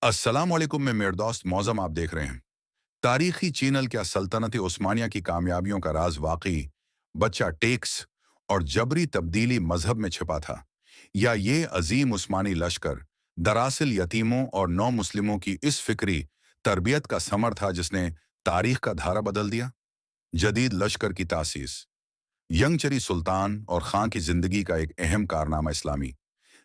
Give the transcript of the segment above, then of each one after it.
अस्सलाम वालेकुम, मैं मेरे दोस्त मौज़म आप देख रहे हैं। तारीखी चैनल क्या सल्तनत उस्मानिया की कामयाबियों का राज वाकई बच्चा टेक्स और जबरी तब्दीली मजहब में छिपा था, या ये अजीम उस्मानी लश्कर दरअसल यतीमों और नौ मुस्लिमों की इस फिक्री तरबियत का समर था जिसने तारीख का धारा बदल दिया। जदीद लश्कर की तासीस, यंगचरी सुल्तान और खां की जिंदगी का एक अहम कारनामा इस्लामी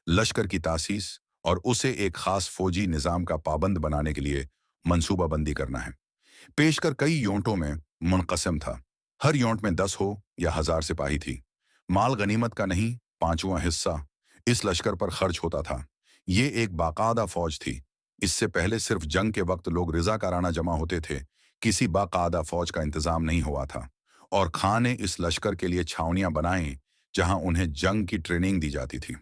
लश्कर की तासीस और उसे एक खास फौजी निज़ाम का पाबंद बनाने के लिए मंसूबाबंदी करना है। पेशकर कई यूनिटों में मुनक़सम था। हर यूनिट में 10 हो या 1000 सिपाही थी। माल गनीमत का नहीं, पांचवां हिस्सा इस लश्कर पर खर्च होता था। ये एक बाकायदा फौज थी। इससे पहले सिर्फ जंग के वक्त लोग रज़ाकाराना जमा होते थे। किसी बाकायदा फौज का इंतजाम नहीं हुआ था। और खां ने इस लश्कर के लिए छावनियां बनाई जहां उन्हें जंग की ट्रेनिंग दी जाती थी।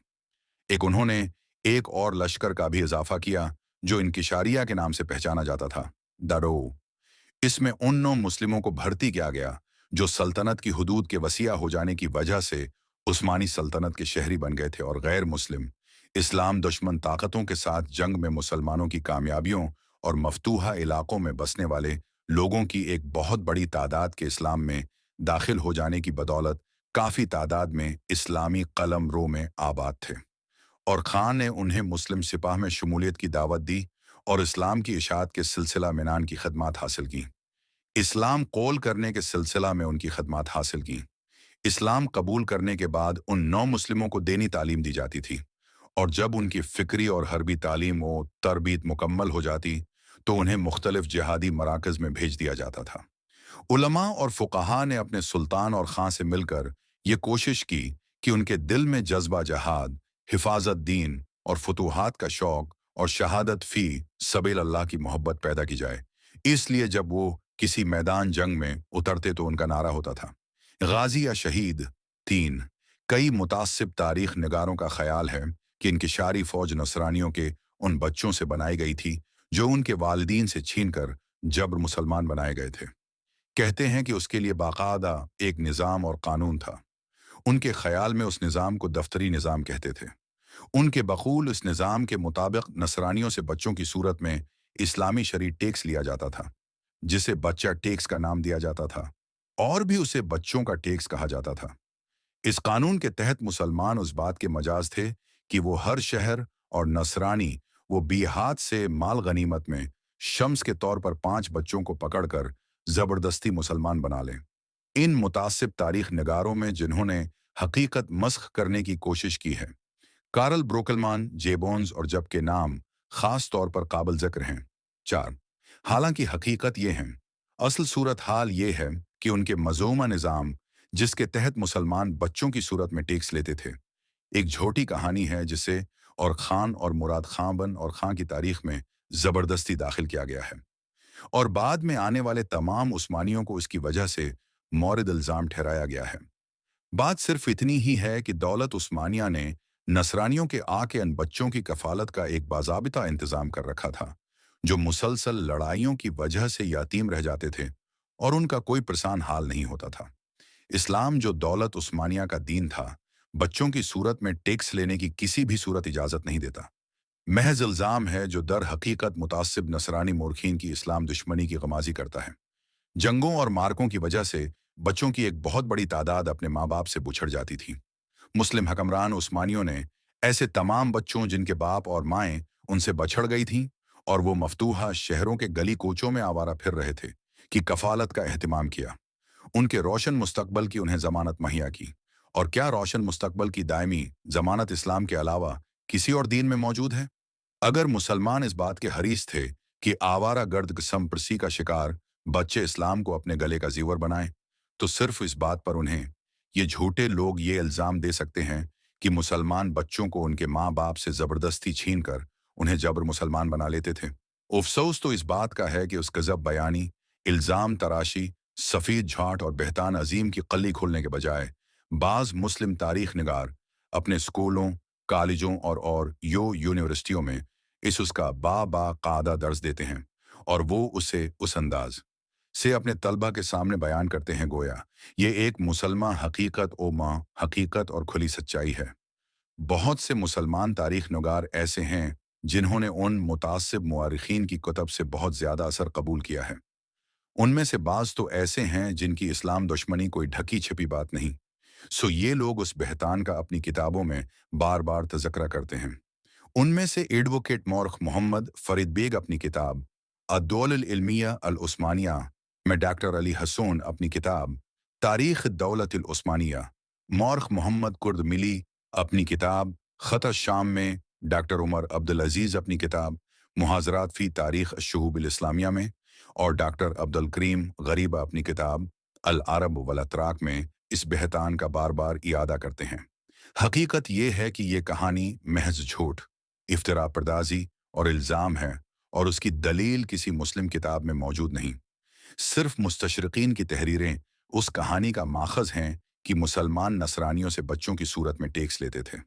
उन्होंने एक और लश्कर का भी इजाफा किया जो इनकिशारिया के नाम से पहचाना जाता था, दारो। इसमें उन नौ मुस्लिमों को भर्ती किया गया जो सल्तनत की हुदूद के वसीया हो जाने की वजह से उस्मानी सल्तनत के शहरी बन गए थे, और गैर मुस्लिम इस्लाम दुश्मन ताकतों के साथ जंग में मुसलमानों की कामयाबियों और मफतूहा इलाकों में बसने वाले लोगों की एक बहुत बड़ी तादाद के इस्लाम में दाखिल हो जाने की बदौलत काफ़ी तादाद में इस्लामी कलम रो में आबाद थे। और खान ने उन्हें मुस्लिम सिपाह में शमूलियत की दावत दी और इस्लाम की इशाअत के सिलसिला मिनान की खदमात हासिल की। इस्लाम कौल करने के सिलसिला में उनकी खदमात हासिल की। इस्लाम कबूल करने के बाद उन नौ मुस्लिमों को दीनी तालीम दी जाती थी, और जब उनकी फ़िक्री और हरबी तालीम व तरबीत मुकम्मल हो जाती तो उन्हें मुख्तलिफ जिहादी मराकज़ में भेज दिया जाता था। उलमा और फ़ुक़हा ने अपने सुल्तान और खां से मिलकर ये कोशिश की कि उनके दिल में जज्बा जहाद, हिफाजत दीन और फतूहात का शौक और शहादत फ़ी सबील अल्लाह की मोहब्बत पैदा की जाए। इसलिए जब वो किसी मैदान जंग में उतरते तो उनका नारा होता था, गाजी या शहीद। तीन कई मुतासिब तारीख निगारों का ख्याल है कि इनकिशारी फ़ौज नसरानियों के उन बच्चों से बनाई गई थी जो उनके वालिदीन से छीनकर जब्र मुसलमान बनाए गए थे। कहते हैं कि उसके लिए बाकायदा एक निज़ाम और कानून था। उनके ख्याल में उस निज़ाम को दफ्तरी निज़ाम कहते थे। उनके बकूल इस निज़ाम के मुताबिक नसरानियों से बच्चों की सूरत में इस्लामी शरीय टैक्स लिया जाता था, जिसे बच्चा टैक्स का नाम दिया जाता था, और भी उसे बच्चों का टैक्स कहा जाता था। इस कानून के तहत मुसलमान उस बात के मजाज थे कि वो हर शहर और नसरानी वो बिहात से माल गनीमत में शम्स के तौर पर 5 बच्चों को पकड़कर जबरदस्ती मुसलमान बना लें। इन मुतासिब तारीख निगारों में जिन्होंने हकीकत मस्ख करने की कोशिश की है, कार्ल ब्रोकलमान, जेबोन्स और जब के नाम खास तौर पर काबिल जिक्र हैं। 4 हालांकि हकीकत ये है, असल सूरत हाल ये है कि उनके मज़ूमा निज़ाम जिसके तहत मुसलमान बच्चों की सूरत में टैक्स लेते थे, एक झूठी कहानी है जिसे और खान और मुराद खां बन और खां की तारीख में ज़बरदस्ती दाखिल किया गया है, और बाद में आने वाले तमाम उस्मानियों को इसकी वजह से मौरिद इल्ज़ाम ठहराया गया है। बात सिर्फ इतनी ही है कि दौलत उस्मानिया ने नसरानियों के आके अन बच्चों की कफालत का एक बाज़ाबिता इंतज़ाम कर रखा था, जो मुसलसल लड़ाइयों की वजह से यतीम रह जाते थे और उनका कोई प्रसान हाल नहीं होता था। इस्लाम जो दौलत उस्मानिया का दीन था, बच्चों की सूरत में टैक्स लेने की किसी भी सूरत इजाज़त नहीं देता। महज इल्ज़ाम है जो दर हकीकत मुतासिब नसरानी मोरखीन की इस्लाम दुश्मनी की गमाजी करता है। जंगों और मार्कों की वजह से बच्चों की एक बहुत बड़ी तादाद अपने माँ बाप से बुछड़ जाती थी। मुस्लिम हकमरान उस्मानियों ने ऐसे तमाम बच्चों जिनके बाप और माएँ उनसे बछड़ गई थीं और वो मफतूहा शहरों के गली कोचों में आवारा फिर रहे थे, की कफालत का एहतमाम किया। उनके रोशन मुस्तकबल की उन्हें जमानत मुहैया की। और क्या रोशन मुस्तकबल की दायमी जमानत इस्लाम के अलावा किसी और दीन में मौजूद है? अगर मुसलमान इस बात के हरीस थे कि आवारा गर्द संप्रसी का शिकार बच्चे इस्लाम को अपने गले का जीवर बनाएं, तो सिर्फ इस बात पर उन्हें ये झूठे लोग ये इल्ज़ाम दे सकते हैं कि मुसलमान बच्चों को उनके माँ बाप से ज़बरदस्ती छीन कर उन्हें जबर मुसलमान बना लेते थे। अफसोस तो इस बात का है कि उस गज़ब बयानी, इल्ज़ाम तराशी, सफ़ीद झाट और बहतान अजीम की कल्ली खोलने के बजाय बाज़ मुस्लिम तारीख निगार अपने स्कूलों, कॉलेजों और यूनिवर्सिटियों में इस उसका बाकायदा दर्ज देते हैं, और वो उसे उस अंदाज से अपने तलबा के सामने बयान करते हैं गोया ये एक मुसलमान हकीकत ओ माँ हकीकत और खुली सच्चाई है। बहुत से मुसलमान तारीख निगार ऐसे हैं जिन्होंने उन मुतासिब मुआरिखीन की कुतब से बहुत ज़्यादा असर कबूल किया है। उनमें से बाज़ तो ऐसे हैं जिनकी इस्लाम दुश्मनी कोई ढकी छिपी बात नहीं। सो ये लोग उस बहतान का अपनी किताबों में बार बार तज़किरा करते हैं। उनमें से एडवोकेट मौरख मोहम्मद फरीद बेग अपनी किताब अद्दौल इल्मिया अल उस्मानिया में, डॉक्टर अली हसून अपनी किताब तारीख़ दौलत अल उस्मानिया, मौरख मोहम्मद कुर्द मिली अपनी किताब ख़त शाम में, डॉक्टर उमर अब्दुल अजीज़ अपनी किताब मुहाज़रात फ़ी तारीख़ अश-शुहूब अल इस्लामिया में, और डॉक्टर अब्दुल करीम गरीबा अपनी किताब अल अरब वल अतराक में इस बहतान का बार बार इयादा करते हैं। हकीकत ये है कि ये कहानी महज झूठ, इफ्तरा पर्दाजी और इल्ज़ाम है, और उसकी दलील किसी मुस्लिम किताब में मौजूद नहीं। सिर्फ मुस्तशरिकीन की तहरीरें उस कहानी का माखज़ हैं कि मुसलमान नसरानियों से बच्चों की सूरत में टैक्स लेते थे,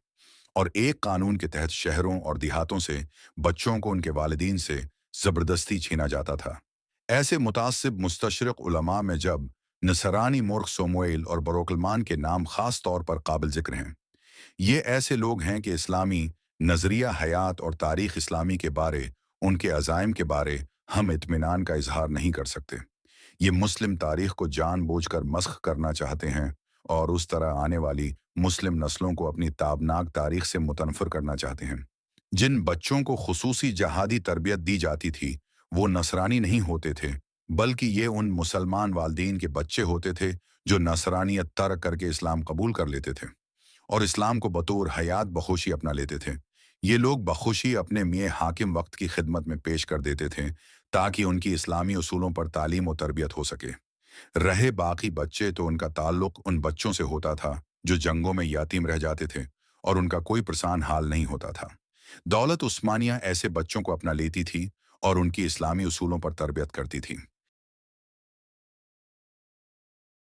और एक कानून के तहत शहरों और देहातों से बच्चों को उनके वालिदीन से ज़बरदस्ती छीना जाता था। ऐसे मुतासिब मुस्तशरिक उलमा में जब नसरानी मुर्ख सोमुएल और बरोकलमान के नाम ख़ास तौर पर काबिल ज़िक्र हैं। ये ऐसे लोग हैं कि इस्लामी नज़रिया हयात और तारीख़ इस्लामी के बारे, उनके अज़ाइम के बारे हम इत्मीनान का इजहार नहीं कर सकते। ये मुस्लिम तारीख़ को जानबूझकर मस्ख़ करना चाहते हैं, और उस तरह आने वाली मुस्लिम नस्लों को अपनी ताबनाक तारीख़ से मुतनफ़िर करना चाहते हैं। जिन बच्चों को खुसूसी जहादी तरबियत दी जाती थी, वो नसरानी नहीं होते थे, बल्कि ये उन मुसलमान वालदीन के बच्चे होते थे जो नसरानियत तर्क करके इस्लाम कबूल कर लेते थे और इस्लाम को बतौर हयात बखुशी अपना लेते थे। ये लोग बखुशी अपने मियाँ हाकिम वक्त की खिदमत में पेश कर देते थे, ताकि उनकी इस्लामी उसूलों पर तालीम और तरबियत हो सके। रहे बाकी बच्चे तो उनका ताल्लुक उन बच्चों से होता था जो जंगों में यातीम रह जाते थे, और उनका कोई परेशान हाल नहीं होता था। दौलत उस्मानिया ऐसे बच्चों को अपना लेती थी और उनकी इस्लामी उसूलों पर तरबियत करती थी।